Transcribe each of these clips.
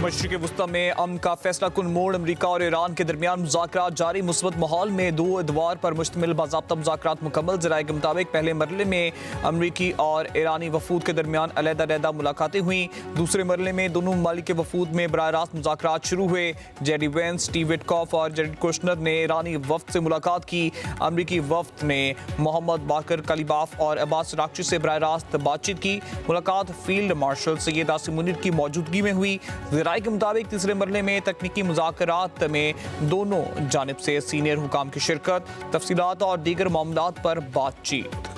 मशरिक़ वस्ता में अमन का फैसला कुन मोड़। अमरीका और ईरान के दरमियान मुज़ाकरात जारी। मुस्बत माहौल में 2 एतवार पर मुश्तमिल बाज़ाब्ता मुज़ाकरात मुकम्मल। ज़राए के मुताबिक पहले मरहले में अमरीकी और ईरानी वफूद के दरमियान अलहदा मुलाकातें हुई। दूसरे मरहले में दोनों ममालिक के वफूद में बराह रास्त मुज़ाकरात शुरू हुए। जेरी वेंस, स्टीव विटकॉफ और जेरेड कुशनर ने ईरानी वफ्द से मुलाकात की। अमरीकी वफ्द ने मोहम्मद बाकर कलीबाफ और अब्बास राक्ची से बराह रास्त बातचीत की। मुलाकात फील्ड मार्शल सैयद आसिम मुनीर की मौजूदगी में हुई। ज़राए के मुताबिक तीसरे मरहले में तकनीकी मुज़ाकरात में दोनों जानिब से सीनियर हुकाम की शिरकत, तफसीलात और दीगर मामलात पर बातचीत।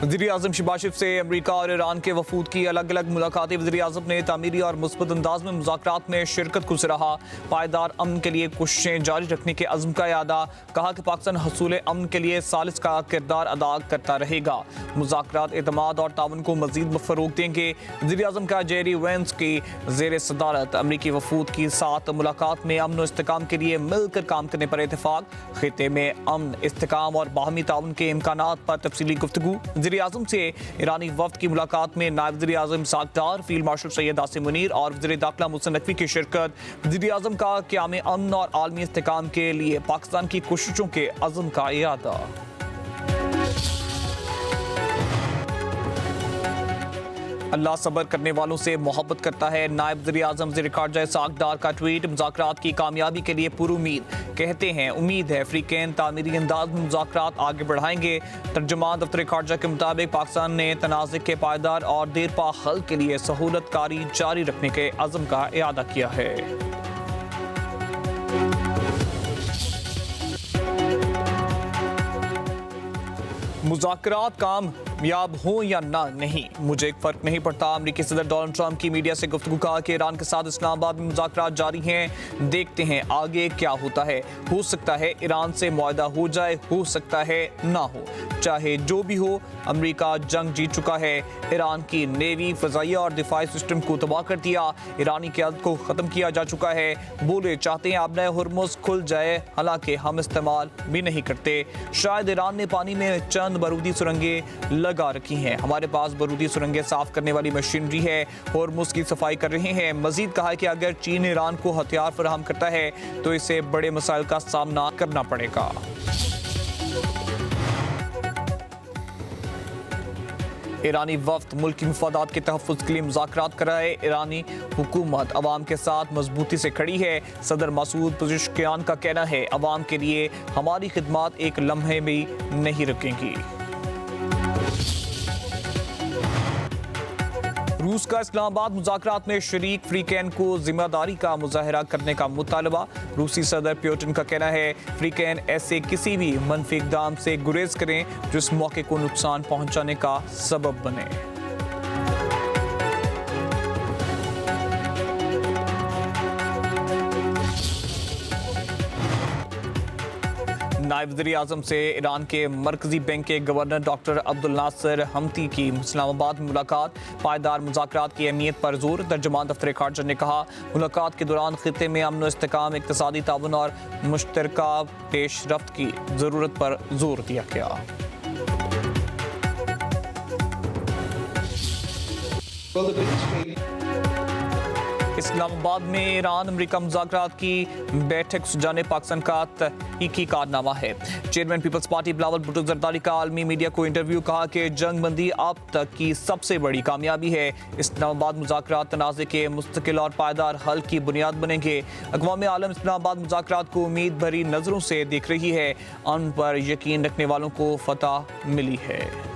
वज़ीर-ए-आज़म शहबाज शरीफ से अमरीका और ईरान के वफूद की अलग अलग मुलाकातें। वज़ीर-ए-आज़म ने तामीरी और मुस्बत अंदाज में मुज़ाकरात में शिरकत को सराहा। पायदार अमन के लिए कोशिशें जारी रखने के अज़्म का यादा। कहा कि पाकिस्तान हसूल अमन के लिए सालिस का किरदार अदा करता रहेगा। मुज़ाकरात एतमाद और ताउन को मज़ीद फ़रोग़ देंगे। वज़ीर-ए-आज़म का जेरी वेंस की ज़ेर सदारत अमरीकी वफूद की साथ मुलाकात में अमन और इस्तेकाम के लिए मिलकर काम करने पर इत्तेफाक। खित्ते में अमन, इस्तेकाम और बाहमी ताउन के इम्कानात पर तफसीली गुफ्तगू। वज़ीर-ए-आज़म से ईरानी वफ्द की मुलाकात में नायब वज़ीर-ए-आज़म इसहाक़ डार, फील्ड मार्शल सैयद आसिम मुनीर और वज़ीर दाखिला मोहसिन नकवी की शिरकत। वज़ीर-ए-आज़म का क़याम अमन और आलमी इस्तेकाम के लिए पाकिस्तान की कोशिशों के अज़्म का इरादा। अल्लाह सब्र करने वालों से मोहब्बत करता है। नायब वज़ीर-ए-आज़म वज़ीर ख़ारजा इसहाक़ डार का ट्वीट। मुज़ाकरात की कामयाबी के लिए पुरुमीद। कहते हैं उम्मीद है फ़रीक़ैन तामीरी अंदाज में मुज़ाकरात आगे बढ़ाएंगे। तर्जुमान दफ्तर ख़ारजा के मुताबिक पाकिस्तान ने तनाज़े के पायदार और देरपा हल के लिए सहूलत कारी जारी रखने के अज़्म का इरादा किया है। मुज़ाकरात कामयाब हों या ना नहीं, मुझे एक फ़र्क नहीं पड़ता। अमरीकी सदर डोनाल्ड ट्रंप की मीडिया से गुफ्तगू। कहा कि ईरान के साथ इस्लामाबाद में मुज़ाकरात जारी हैं, देखते हैं आगे क्या होता है। हो सकता है ईरान से मुआहदा हो जाए, हो सकता है ना हो। चाहे जो भी हो, अमरीका जंग जीत चुका है। ईरान की नेवी, फ़ज़ाइया और दिफाई सिस्टम को तबाह कर दिया। ईरानी क़यादत को ख़त्म किया जा चुका है। बोले चाहते हैं आबना हुर्मुज़ खुल जाए, हालांकि हम इस्तेमाल भी नहीं करते। शायद ईरान ने पानी में चंद बारूदी सुरंगें लगा रखी हैं। हमारे पास बारूदी सुरंगें साफ करने वाली मशीनरी है, हुर्मुज़ की सफाई कर रहे हैं। मजीद कहा कि अगर चीन ईरान को हथियार फराहम करता है तो इसे बड़े मसाइल का सामना करना पड़ेगा। ईरानी वफ्द मुल्क की मुफादात के तहफ़्फ़ुज़ के लिए मुज़ाकरात कराए। ईरानी हुकूमत अवाम के साथ मजबूती से खड़ी है। सदर मसूद पज़ेश्कियान का कहना है अवाम के लिए हमारी खिदमात एक लम्हे भी नहीं रुकेंगी। रूस का इस्लामाबाद मुज़ाकरात में शरीक फ़रीक़ैन को जिम्मेदारी का मुज़ाहरा करने का मुतालबा। रूसी सदर पुतिन का कहना है फ़रीक़ैन ऐसे किसी भी मनफी इक़दाम से गुरेज करें जो इस मौके को नुकसान पहुँचाने का सबब बने। नायब वज़ीर-ए-आज़म से ईरान के मरकज़ी बैंक के गवर्नर डॉक्टर अब्दुल नासिर हमती की इस्लामाबाद में मुलाकात। पायदार मुज़ाकरात की अहमियत पर जोर। तर्जुमान दफ्तर ख़ारजा ने कहा मुलाकात के दौरान खित्ते में अमन व इस्तेकाम, इक़्तिसादी ताउन और मुश्तरका पेशरफ्त की ज़रूरत पर जोर दिया गया। इस्लामाबाद में ईरान अमरीका मुज़ाकरात की बैठक सुझाने पाकिस्तान का तहकीकी कारनामा है। चेयरमैन पीपल्स पार्टी बिलावल भुट्टो ज़रदारी का आलमी मीडिया को इंटरव्यू। कहा कि जंग बंदी अब तक की सबसे बड़ी कामयाबी है। इस्लामाबाद मुज़ाकरात तनाज़े के मुस्तकिल और पायदार हल की बुनियाद बनेंगे। अक़वाम आलम इस्लामाबाद मुज़ाकरात को उम्मीद भरी नज़रों से देख रही है। अमन पर यकीन रखने वालों को फतह मिली है।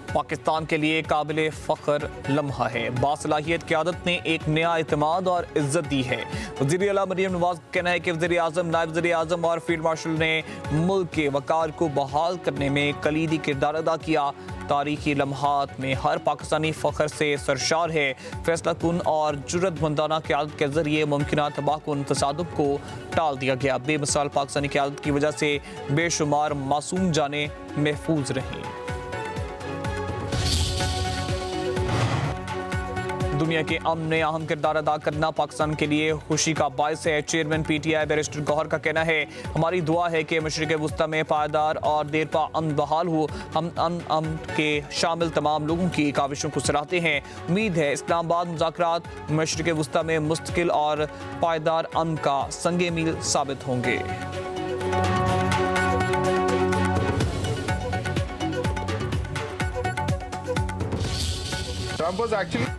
पाकिस्तान के लिए काबिल फ़ख्र लम्हा है। बासलाहियत क़यादत ने एक नया इत्मीनान और इज़्ज़त दी है। वज़ीर आला मरीम नवाज़ का कहना है कि वज़ीर-ए-आज़म, नायब वज़ीर-ए-आज़म और फील्ड मार्शल ने मुल्क के वक़ार को बहाल करने में कलीदी किरदार अदा किया। तारीखी लम्हात में हर पाकिस्तानी फ़ख्र से सरशार है। फैसला कुन और जुर्रतमंदाना क़यादत के ज़रिए मुमकिन तबाहकुन तसादुम को टाल दिया गया। बेमिसाल पाकिस्तानी क़यादत की वजह से बेशुमार मासूम जानें महफूज रहीं। दुनिया के अमन में अहम किरदार अदा करना पाकिस्तान के लिए खुशी का बायस है। चेयरमैन PTI बैरिस्टर गौहर का कहना है, हमारी दुआ है कि मशरिक वस्ता में पायदार और देरपा अमन बहाल हो। हम अमन के शामिल तमाम लोगों की काविशों को सराहते हैं। उम्मीद है इस्लामाबाद मुज़ाकरात मशरिक वस्ता में मुस्तकिल और पायदार अमन का संगे मील साबित होंगे।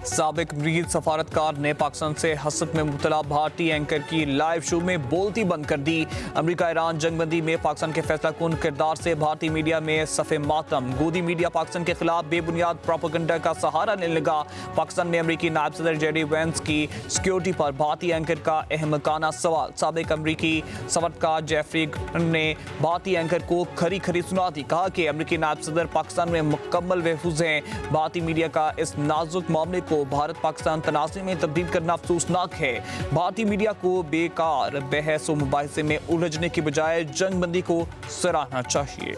साबिक अमरीकी सफारतकार ने पाकिस्तान से हसद में मुब्तला भारतीय एंकर की लाइव शो में बोलती बंद कर दी। अमेरिका ईरान जंगबंदी में पाकिस्तान के फैसला कुन किरदार से भारतीय मीडिया में सफ़े मातम। गोदी मीडिया पाकिस्तान के खिलाफ बेबुनियाद प्रोपेगेंडा का सहारा लेने लगा। पाकिस्तान में अमरीकी नायब सदर जेडी वेंस की सिक्योरिटी पर भारतीय एंकर का अहमकाना सवाल। साबिक अमरीकी सफारतकार जेफरी ने भारतीय एंकर को खरी खरी सुना दी। कहा कि अमरीकी नायब सदर पाकिस्तान में मुकम्मल महफूज हैं। भारतीय मीडिया का इस नाजुक मामले को भारत पाकिस्तान तनाज़े में तब्दील करना अफसोसनाक है। भारतीय मीडिया को बेकार बहस और मुबाहिसे में उलझने की बजाय जंगबंदी को सराहना चाहिए।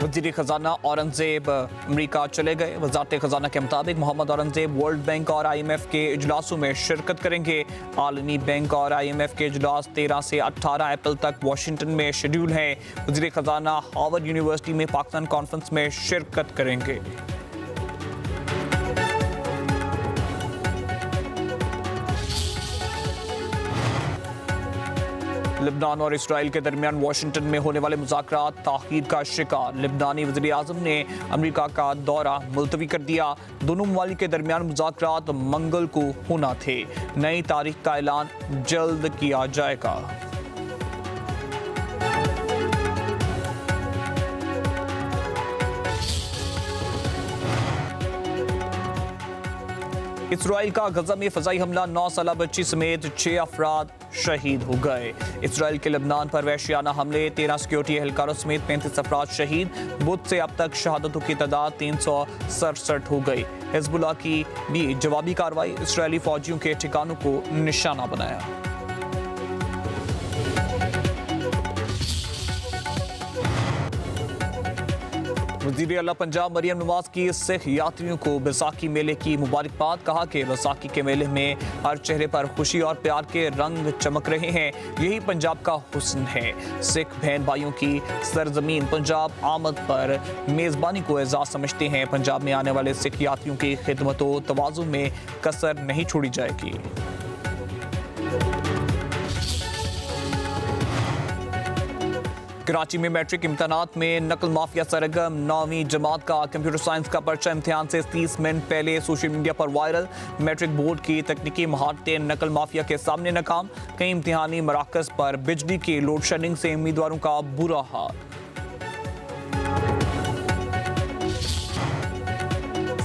वज़ीर खजाना औरंगजेब अमेरिका चले गए। वज़ारत खजाना के मुताबिक मोहम्मद औरंगजेब वर्ल्ड बैंक और IMF के इजलासों में शिरकत करेंगे। आलमी बैंक और IMF के इजलास 13 से 18 अप्रैल तक वाशिंगटन में शेड्यूल है। वज़ीर खजाना हार्वर्ड यूनिवर्सिटी में पाकिस्तान कॉन्फ्रेंस में शिरकत करेंगे। लेबनान और इसराइल के दरमियान वाशिंगटन में होने वाले मुज़ाकरात ताख़ीर का शिकार। लेबनानी वज़ीर आज़म ने अमेरिका का दौरा मुलतवी कर दिया। दोनों ममालिक के दरमियान मुज़ाकरात मंगल को होना थे। नई तारीख का ऐलान जल्द किया जाएगा। इसराइल का गजा में फ़ज़ाई हमला, 9 साला बच्ची समेत 6 अफराद शहीद हो गए। इसराइल के लेबनान पर वहशियाना हमले, 13 सिक्योरिटी एहलकारों समेत 35 अफराद शहीद। बुध से अब तक शहादतों की तादाद 367 हो गई। हिज़्बुल्लाह की भी जवाबी कार्रवाई, इसराइली फौजियों के ठिकानों को निशाना बनाया। वज़ीर आला पंजाब मरियम नवाज की सिख यात्रियों को बैसाखी मेले की मुबारकबाद। कहा कि बैसाखी के मेले में हर चेहरे पर खुशी और प्यार के रंग चमक रहे हैं। यही पंजाब का हुस्न है। सिख बहन भाइयों की सरजमीन पंजाब आमद पर मेज़बानी को एजाज़ समझते हैं। पंजाब में आने वाले सिख यात्रियों की खिदमत व तवाज़ुन में कसर नहीं छोड़ी जाएगी। कराची में मैट्रिक इम्तहानात में नकल माफिया सरगर्म। 9वीं जमात का कंप्यूटर साइंस का पर्चा इम्तिहान से 30 मिनट पहले सोशल मीडिया पर वायरल। मैट्रिक बोर्ड की तकनीकी महारतें नकल माफिया के सामने नाकाम। कई इम्तिहानी मराकज़ पर बिजली की लोड शेडिंग से उम्मीदवारों का बुरा हाल।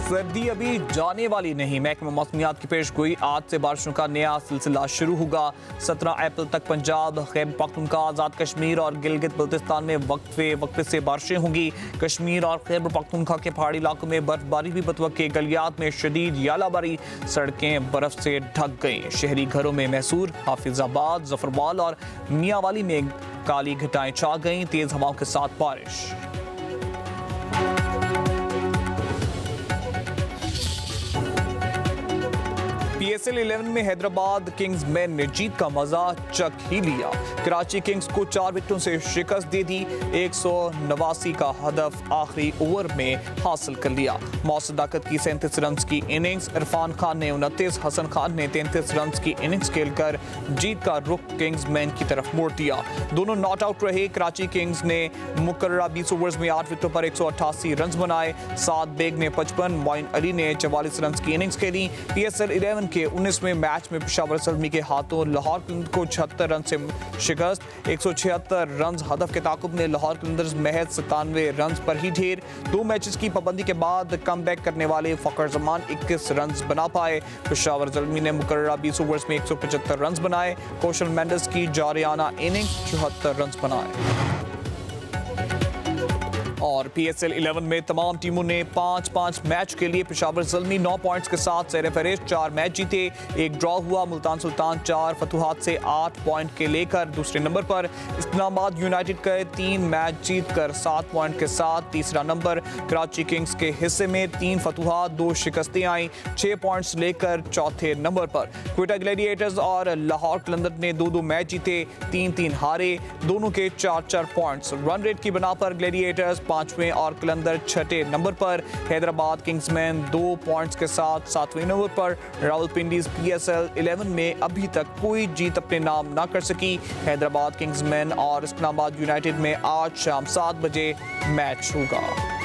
सर्दी अभी जाने वाली नहीं। महकमा मौसमियात की पेशगोई, आज से बारिशों का नया सिलसिला शुरू होगा। 17 अप्रैल तक पंजाब, खैबर पख्तूनख्वा, आज़ाद कश्मीर और गिलगित बल्तिस्तान में वक्फे से बारिशें होंगी। कश्मीर और खैबर पख्तूनख्वा के पहाड़ी इलाकों में बर्फबारी भी बतवक्के। गलियात में शदीद यालाबारी, सड़कें बर्फ से ढक गईं। शहरी घरों में मैसूर, हाफिजाबाद, जफरवाल और मियांवाली में काली घटाएं छा गईं। तेज हवाओं के साथ बारिश। PSL 11 में हैदराबाद किंग्स मैन ने जीत का मजा चख ही लिया। कराची किंग्स को 4 विकेटों से शिकस्त दे दी। 189 का हदफ आखिरी ओवर में हासिल कर लिया। मौसम ताकत की 37 रन की इनिंग्स। इरफान खान ने 29, हसन खान ने 33 रन की इनिंग्स खेलकर जीत का रुख किंग्स मैन की तरफ मोड़ दिया। दोनों नॉट आउट रहे। कराची किंग्स ने मुकर्ररा 20 ओवर्स में 8 विकेटों पर 188 रन बनाए। साद बेग ने 55, मोइन अली ने 44 रन की इनिंग्स खेली। PSL 11 के 19वें मैच में पेशावर ज़ल्मी के हाथों लाहौर कलंदर्स को 76 रन से शिकस्त। 176 रन हदफ के ताकुब में लाहौर कलंदर्स महज 97 रन पर ही ढेर। 2 मैचेस की पाबंदी के बाद कम बैक करने वाले फ़खर जमान 21 रन बना पाए। पेशावर ज़ल्मी ने मुकर्ररा 20 ओवर्स में 175 रन बनाए। कौशल मेंडिस की जारियाना इनिंग्स 74 रन बनाए। और PSL 11 में तमाम टीमों ने 5-5 मैच के लिए पेशावर ज़ल्मी 9 पॉइंट्स के साथ सर-ए-फहरिस्त 4 मैच जीते, एक ड्रॉ हुआ। मुल्तान सुल्तान 4 फतुहात से 8 पॉइंट के लेकर दूसरे नंबर पर। इस्लामाबाद यूनाइटेड के 3 मैच जीतकर 7 पॉइंट के साथ तीसरा नंबर। कराची किंग्स के हिस्से में 3 फतुहात 2 शिकस्तें आई, 6 पॉइंट्स लेकर चौथे नंबर पर। क्वेटा ग्लैडिएटर्स और लाहौर कलंदर ने 2-2 मैच जीते, 3-3 हारे, दोनों के 4-4 पॉइंट्स। रन रेट की बना पर ग्लैडिएटर्स 5वें और कलंदर 6ठे नंबर पर। हैदराबाद किंग्समैन 2 पॉइंट्स के साथ 7वें नंबर पर। रावलपिंडीज PSL 11 में अभी तक कोई जीत अपने नाम ना कर सकी। हैदराबाद किंग्समैन और इस्लामाबाद यूनाइटेड में आज शाम 7 बजे मैच होगा।